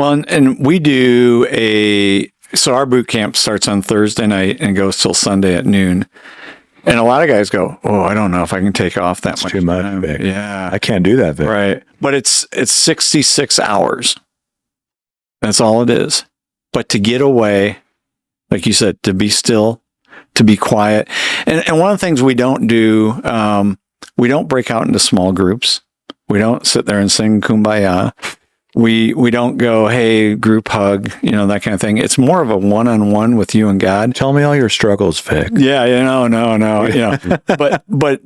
Well, and we do so our boot camp starts on Thursday night and goes till Sunday at noon. And a lot of guys go, "Oh, I don't know if I can take off that much. Too much, time." Vic. Yeah, I can't do that, Vic. right. But it's 66 hours. That's all it is. But to get away, like you said, to be still, to be quiet, and one of the things we don't do, we don't break out into small groups. We don't sit there and sing Kumbaya. We don't go, hey, group hug, that kind of thing. It's more of a one-on-one with you and God. Tell me all your struggles, Vic. Yeah, no. But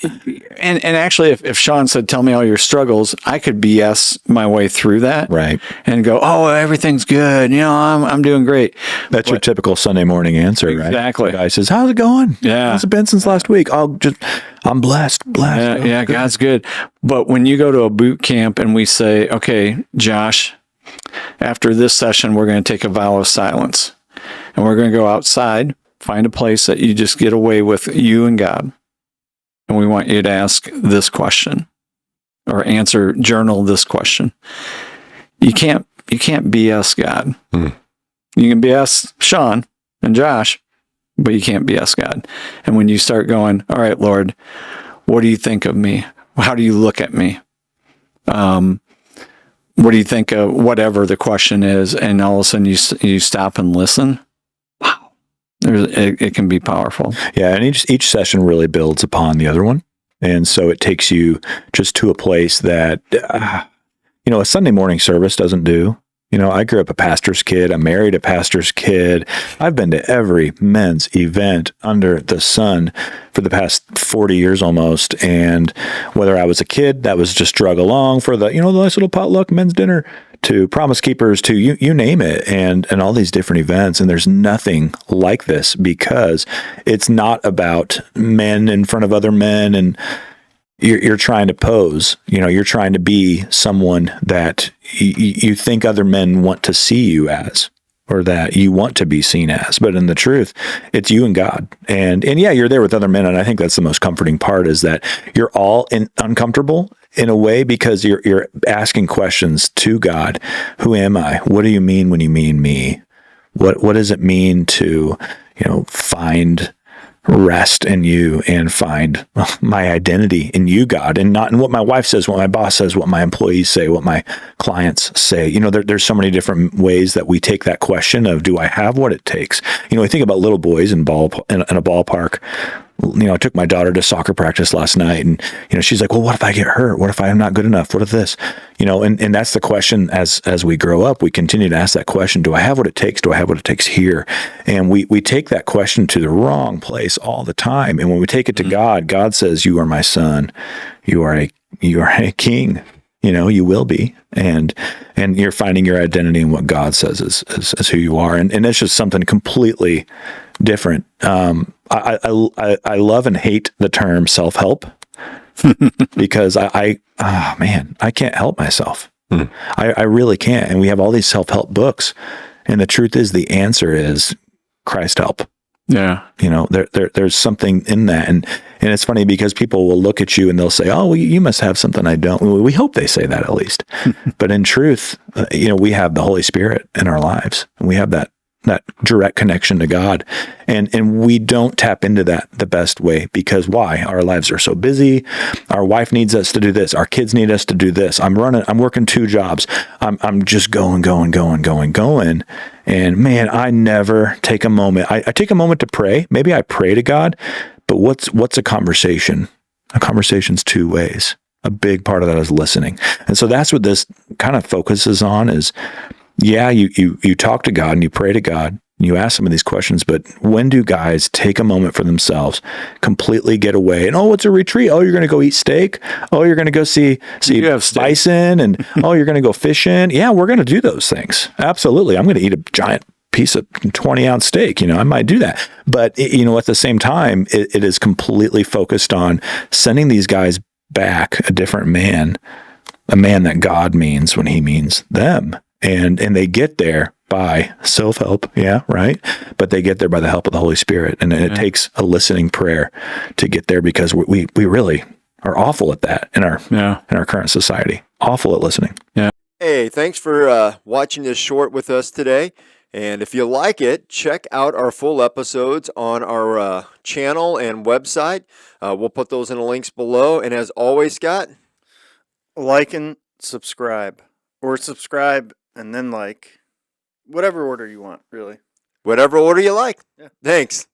and actually, if Sean said, tell me all your struggles, I could BS my way through that. Right. And go, oh, everything's good. I'm doing great. That's your typical Sunday morning answer, right? Exactly. The guy says, how's it going? Yeah. How's it been since last week? I'm blessed. Yeah, God's good. But when you go to a boot camp and we say, okay, Josh, after this session, we're going to take a vow of silence. And we're going to go outside, find a place that you just get away with you and God. And we want you to ask this question or journal this question. You can't BS God. You can BS Sean and Josh, but you can't BS God. And when you start going, all right, Lord, what do you think of me? How do you look at me? What do you think of whatever the question is? And all of a sudden you stop and listen. It can be powerful. Yeah, and each session really builds upon the other one. And so it takes you just to a place that, a Sunday morning service doesn't do. I grew up a pastor's kid. I married a pastor's kid. I've been to every men's event under the sun for the past 40 years almost. And whether I was a kid that was just drug along for the nice little potluck men's dinner, to Promise Keepers, to you name it, and all these different events. And there's nothing like this because it's not about men in front of other men and you're trying to pose, you're trying to be someone that you think other men want to see you as, or that you want to be seen as. But in the truth, it's you and God. And yeah, you're there with other men. And I think that's the most comforting part, is that you're all uncomfortable in a way because you're asking questions to God. Who am I? What do you mean when you mean me? What does it mean to, find rest in you and find my identity in you, God, and not in what my wife says, what my boss says, what my employees say, what my clients say. There's so many different ways that we take that question of, do I have what it takes? I think about little boys in a ballpark. I took my daughter to soccer practice last night, and she's like, well, what if I get hurt? What if I am not good enough? What if this? And that's the question. As we grow up, we continue to ask that question: do I have what it takes? Do I have what it takes here? And we take that question to the wrong place all the time. And when we take it to God, God says, "You are my son. You are a king. You will be." And you're finding your identity in what God says is who you are. And it's just something completely different. I love and hate the term self-help because I can't help myself. I really can't. And we have all these self-help books. And the truth is, the answer is Christ help. Yeah. There's something in that. And it's funny because people will look at you and they'll say, oh, well, you must have something I don't. We hope they say that at least. But in truth, we have the Holy Spirit in our lives. And we have that direct connection to God. And we don't tap into that the best way because why? Our lives are so busy. Our wife needs us to do this. Our kids need us to do this. I'm working 2 jobs. I'm just going. And man, I never take a moment. I take a moment to pray. Maybe I pray to God, but what's a conversation? A conversation's 2 ways. A big part of that is listening. And so that's what this kind of focuses on is, yeah, you talk to God and you pray to God, and you ask some of these questions, but when do guys take a moment for themselves, completely get away? And, oh, it's a retreat. Oh, you're going to go eat steak. Oh, you're going to go see bison, and oh, you're going to go fishing. Yeah, we're going to do those things. Absolutely. I'm going to eat a giant piece of 20-ounce steak. I might do that. But, at the same time, it is completely focused on sending these guys back a different man, a man that God means when he means them. And they get there by self-help, yeah, right? But they get there by the help of the Holy Spirit. And it takes a listening prayer to get there because we really are awful at that in our current society. Awful at listening. Yeah. Hey, thanks for watching this short with us today. And if you like it, check out our full episodes on our channel and website. We'll put those in the links below. And as always, Scott, Like and subscribe, or subscribe and then like, whatever order you want, really. whatever order you like. Yeah. Thanks.